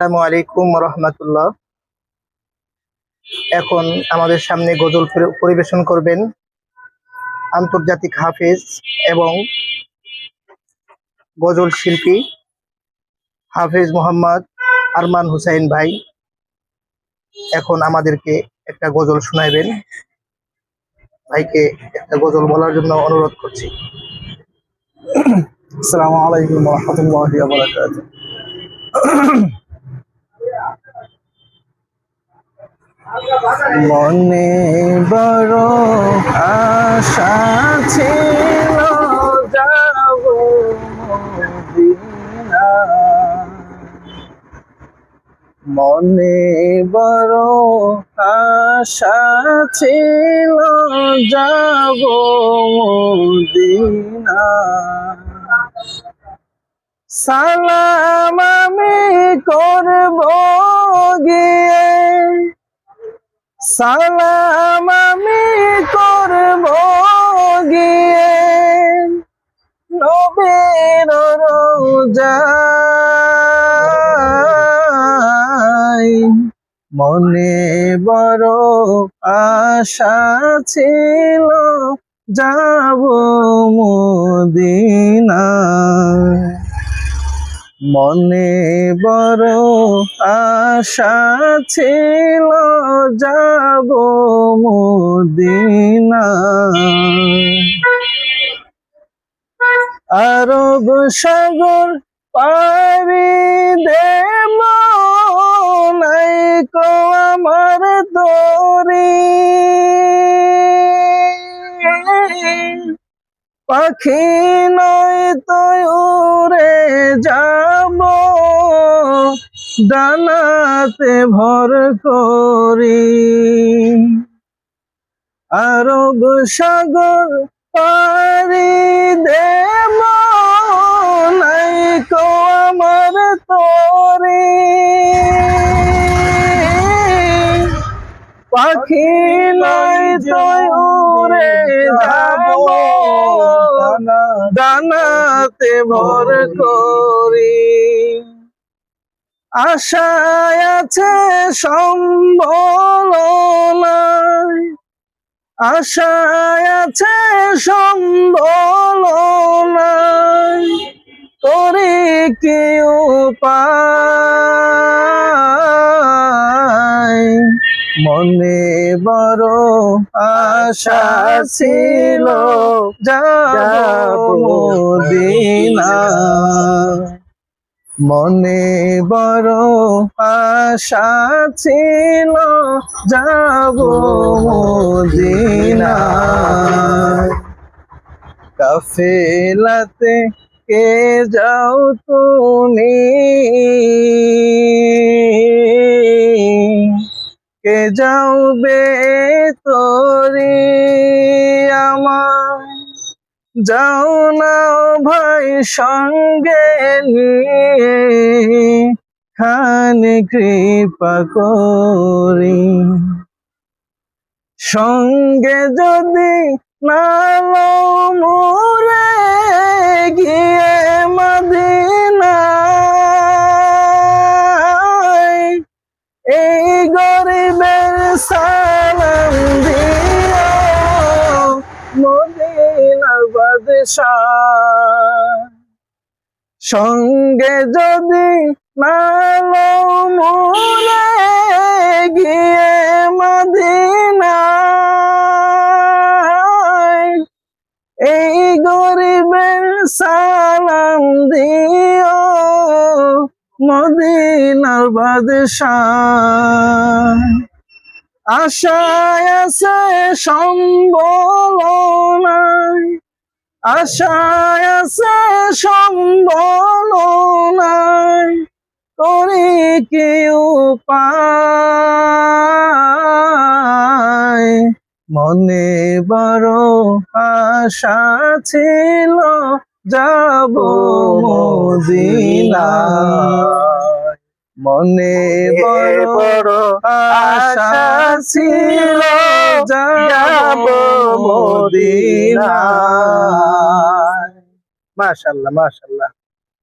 আসসালামু আলাইকুম রহমতুল্লাহ। এখন আমাদের সামনে গজল পরিবেশন করবেন আন্তর্জাতিক হাফেজ এবং গজল শিল্পী হাফেজ মোহাম্মদ আরমান হুসাইন ভাই। এখন আমাদেরকে একটা গজল শোনাবেন। ভাইকে একটা গজল বলার জন্য অনুরোধ করছি। আসসালামু আলাইকুম ওয়া রাহমাতুল্লাহি ওয়া বারাকাতুহু। মনে বড় আশা ছিল যাব মদিনা, মনে বড় আশা ছিল যাব মদিনা। সালাম আমি করব গিয়ে, সালাম আমি করব গিয়ে নবীর রওজায়। মনে বড় আশা ছিল যাব মদিনায়, মনে বড় আশা ছিল যাব মদিনায়। আরব সাগর পাড়ি দেব নাইকো আমার তরি, পাখি নয় তো উড়ে যাব ডানাতে ভর করি। আরব সাগর পাড়ি দেব নাইকো আমার তরি, পাখি নয় তো উড়ে যাব ডানাতে ভর করি। আশায় আছে সম্বল নাই, আশায় আছে সম্বল নাই, করি কি উপায়। মনে বড় আশা ছিল যাব মদিনায়, মনে বড় আশা ছিল যাব মদিনায়। কাফেলাতে কে যাও তুমি, কে যাওবে তরি আমায়, যাও না ভাই সঙ্গে নিয়ে খানি কৃপা করি। সঙ্গে যদি না লও মোরে গিয়ে মদিনায়, এই গরিবের সালাম দিও মদিনার বাদশাহ। সঙ্গে যদি না লও মোরে গিয়ে মদিনায়, এই গরিবের সালাম দিও মদিনার বাদশাহ। আশায় আছে সম্বল নাই, আশায় আছে সম্বল নাই, করি কি উপায়। মনে বড় আশা ছিল যাব মদিনায়, মনে বড় আশা ছিল যাব মদিনায়। মাশাআল্লাহ, মাশাআল্লাহ।